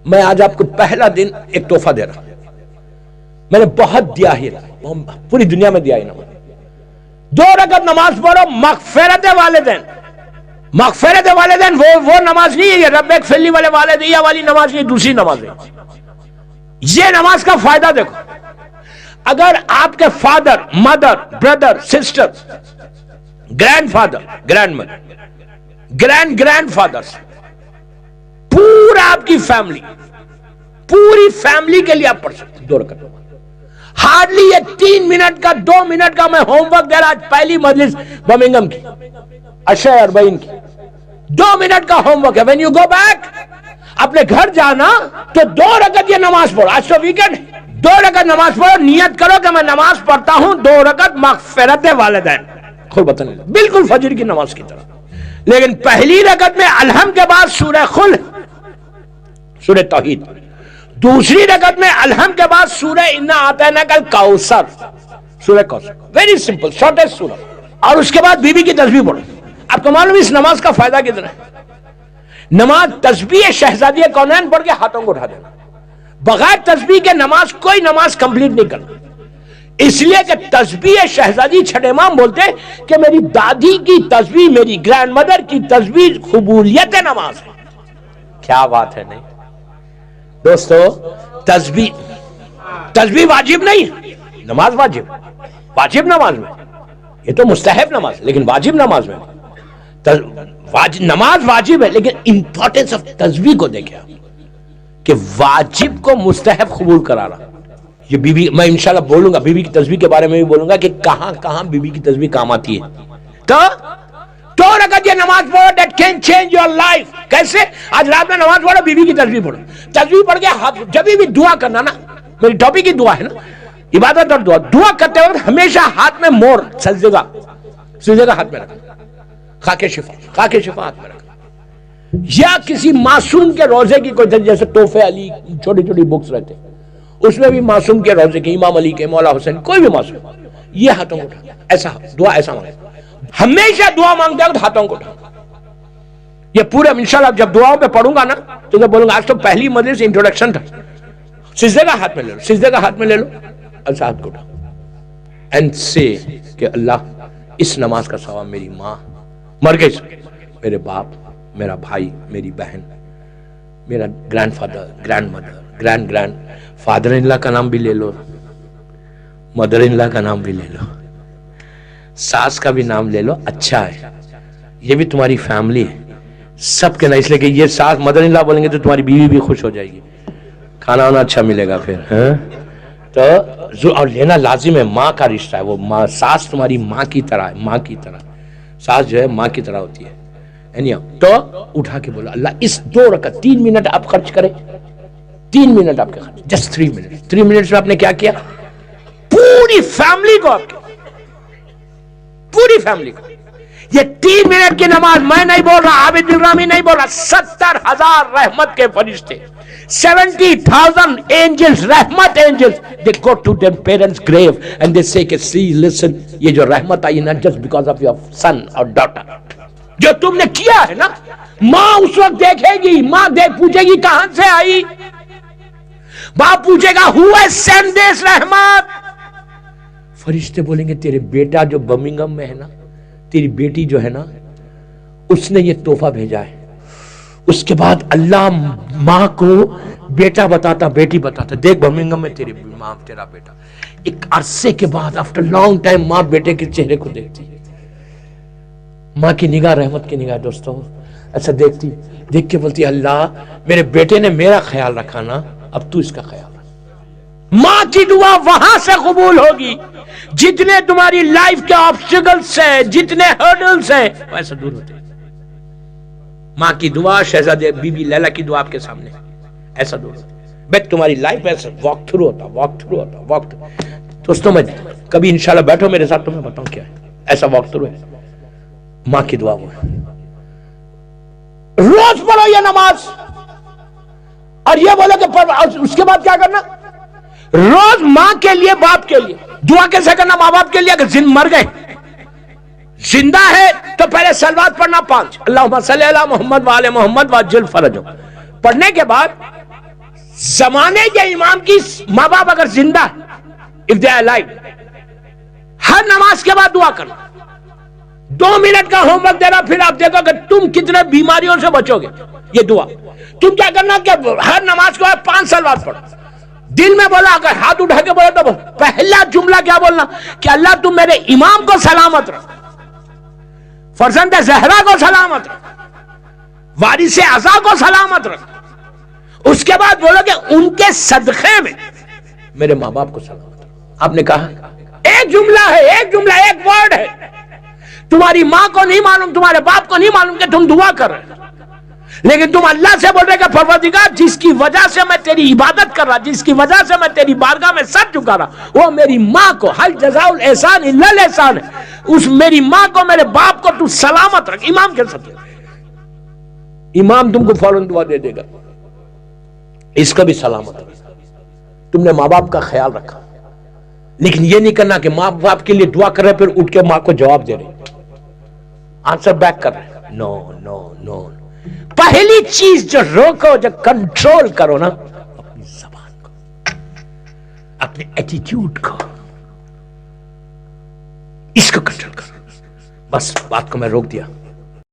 میں آج آپ کو پہلا دن ایک تحفہ دے رہا ہوں. میں نے بہت دیا ہی رہا, پوری دنیا میں دیا ہی نہ. 2 رکعت نماز پڑھو, مغفرت والدین. مغفرت والدین وہ نماز نہیں ہے, یہ رب اغفر لی والے والدیہ والی نماز نہیں, دوسری نماز ہے. یہ نماز کا فائدہ دیکھو. اگر آپ کے father, mother, brother, sister, grand father, grandmother, grand father, پورا آپ کی فیملی, پوری فیملی کے لیے آپ پڑھ سکتے 2 رکعت. ہارڈلی یہ 3 منٹ کا 2 منٹ کا میں ہوم ورک دے رہا. آج پہلی مجلس برمنگھم کی, اشرا اربعین کی, 2 منٹ کا ہوم ورک ہے. وین یو گو بیک, اپنے گھر جانا تو 2 رکعت یہ نماز پڑھو. آج تو ویکنڈ, 2 رکعت نماز پڑھو, نیت کرو کہ میں نماز پڑھتا ہوں 2 رکعت مغفرت والدین. خود بتانے بالکل فجر کی نماز کی طرح. لیکن پہلی رکعت میں الحمد کے بعد سورہ خل, سورہ توحید. دوسری رکعت میں الحمد کے بعد سورہ انا اعطیناک الکوثر, سورہ کوثر. ویری سمپل, شارٹیسٹ سورہ. اور اس کے بعد بی بی کی تسبیح پڑھو. آپ کو معلوم اس نماز کا فائدہ کتنا ہے؟ نماز تسبیح شہزادی کونین پڑھ کے ہاتھوں کو اٹھا دینا. بغیر تسبیح کے نماز کوئی نماز کمپلیٹ نہیں کرنا. اس لیے کہ تسبیح شہزادی چھٹے امام بولتے کہ میری دادی کی تسبیح, میری گرینڈ مدر کی تسبیح قبولیت نماز ہے. کیا بات ہے. نہیں دوستو, تسبیح واجب نہیں, نماز واجب نماز میں, یہ تو مستحب نماز, لیکن واجب نماز میں نماز واجب ہے. لیکن امپورٹنس آف تسبیح کو دیکھیں کہ واجب کو مستحب قبول کرا رہا. یہ بی بی, میں انشاءاللہ بولوں گا, بی بی کی تسبیح کے بارے میں بھی بولوں گا کہ کہاں کہاں بی بی کی تسبیح کام آتی ہے. تو 2 رکعت یہ نماز پڑھو, that can change your life. کیسے؟ آج رات میں نماز پڑھو, بی بی کی تسبیح پڑھو. تسبیح پڑھ کے جب بھی دعا کرنا نا, میری ٹاپک کی دعا ہے نا, عبادت اور دعا کرتے وقت ہمیشہ ہاتھ میں مور, سجدے کا ہاتھ میں رکھنا, خاک شفا ہاتھ میں رکھنا. یا کسی معصوم کے روزے کی کوئی, جیسے تحفے علی, چھوٹی چھوٹی بکس رہتے, اس میں بھی معصوم کے روزے کے, امام علی کے, مولا حسین, کوئی بھی معصوم, یہ ہاتھوں کو اٹھا, ایسا دعا ایسا مانگے. ہمیشہ دعا مانگتے ہیں ہاتھوں کو اٹھا. یہ پورے انشاءاللہ جب دعاؤں پہ پڑھوں گا نا تو میں بولوں گا, آج تو پہلی مجلس انٹروڈکشن تھا. سجدے کا ہاتھ میں لے لو, ایسا ہاتھ کو اٹھا اینڈ سے کہ اللہ اس نماز کا ثواب میری ماں مر گئی, میرے باپ, میرا بھائی, میری بہن, میرا grandfather, grandmother, grandfather in law کا نام بھی لے لو, مدر ان لا کا نام بھی لے لو, ساس کا بھی نام لے لو. اچھا ہے, یہ بھی تمہاری فیملی ہے سب کے نا, اس لیے کہ یہ ساس مدر ان لا بولیں گے تو تمہاری بیوی بھی خوش ہو جائے گی, کھانا وانا اچھا ملے گا پھر. تو اور لینا لازم ہے, ماں کا رشتہ ہے وہ. ماں, ساس تمہاری ماں کی طرح ہے, ماں کی طرح ساس جو ہے ماں کی طرح ہوتی ہے. تو اٹھا کے بولا اللہ اس 2 رکعت 3 منٹ آپ خرچ کریں, 3 منٹ آپ کے خرچ, جسٹ 3 منٹ. 3 منٹ میں آپ نے کیا کیا؟ پوری فیملی کو, آپ کی پوری فیملی کو. یہ 3 منٹ کی نماز میں نہیں بول رہا, عابد بن رامی نہیں بول رہا, 70,000 رحمت کے فرشتے, 70,000 angels, رحمت angels, they go to their parents' grave and they say کہ see, listen, یہ جو رحمت آئی نا just because of your son or daughter, جو تم نے کیا ہے نا, ماں اس وقت دیکھے گی, ماں پوچھے گی کہاں سے آئی, باپ پوچھے گا who has sent this رحمت. فرشتے بولیں گے تیرے بیٹا جو برمنگھم میں ہے نا, تیری بیٹی جو ہے نا, اس نے یہ تحفہ بھیجا ہے. اس کے بعد اللہ ماں کو بیٹا بتاتا, بیٹی بتاتا, دیکھ برمنگھم میں تیری ماں, تیرا بیٹا. ایک عرصے کے بعد آفٹر لانگ ٹائم ماں بیٹے کے چہرے کو دیکھتی, ماں کی نگاہ رحمت کی نگاہ دوستوں, ایسا دیکھتی, دیکھ کے بولتی اللہ میرے بیٹے نے میرا خیال رکھا نا, اب تو اس کا خیال رکھ. ماں کی دعا وہاں سے قبول ہوگی جتنے تمہاری لائف کے آبسٹیکلز ہیں, جتنے ہرڈلز ہیں, ویسا دور ہوتے ہیں. ماں کی دعا, شہزادے بی بی لیلا کی دعا آپ کے سامنے, ایسا دور ہوتا ہے. بٹ تمہاری لائف ایسا واک تھرو ہوتا. دوستوں میں کبھی انشاءاللہ بیٹھو میرے ساتھ, تمہیں بتاؤں کیا ہے ایسا واک تھرو ہے. ماں کی دعا وہ ہے. روز پڑھو یہ نماز, اور یہ بولو کہ اس کے بعد کیا کرنا, روز ماں کے لیے, باپ کے لیے دعا کیسے کرنا, ماں باپ کے لیے. اگر مر گئے, زندہ ہے تو پہلے صلوات پڑھنا 5, اللہم صلی علی محمد وآل محمد وعجل فرجہ. پڑھنے کے بعد زمانے کے امام کی ماں باپ اگر زندہ ہے, if they are alive, ہر نماز کے بعد دعا کرنا. 2 منٹ کا ہوم ورک دینا, پھر آپ دیکھو کہ تم کتنے بیماریوں سے بچو گے. یہ دعا تم کیا کرنا کہ ہر نماز کے بعد 5 سال بعد پڑھو. دل میں بولا, اگر ہاتھ اٹھا کے بولے تو پہلا جملہ کیا بولنا کہ اللہ تم میرے امام کو سلامت رکھ, فرزند زہرا کو سلامت رکھ, وارث اعزا کو سلامت رکھ. اس کے بعد بولو کہ ان کے صدقے میں میرے ماں باپ کو سلامت رکھ. آپ نے کہا ایک جملہ ہے, ایک جملہ, ایک ورڈ ہے. تمہاری ماں کو نہیں معلوم, تمہارے باپ کو نہیں معلوم کہ تم دعا کر رہے, لیکن تم اللہ سے بول رہے کہ پروردگار جس کی وجہ سے میں تیری عبادت کر رہا, جس کی وجہ سے میں تیری بارگاہ میں سر جھکا رہا, وہ میری ماں کو, حل جزاء الاحسان الا الاحسان ہے, اس میری ماں کو, میرے باپ کو تو سلامت رکھ. امام کے ساتھ امام تم کو فوراً دعا دے دے گا, اس کا بھی سلامت رکھ. تم نے ماں باپ کا خیال رکھا, لیکن یہ نہیں کرنا کہ ماں باپ کے لیے دعا کر رہے پھر اٹھ کے ماں کو جواب دے رہے, آنسر بیک کر رہے. نو نو نو. پہلی چیز جو روکو, جو کنٹرول کرو نا, اپنی زبان کو, اپنے ایٹیٹیوڈ کو, اس کو کنٹرول کرو. بس بات کو میں روک دیا.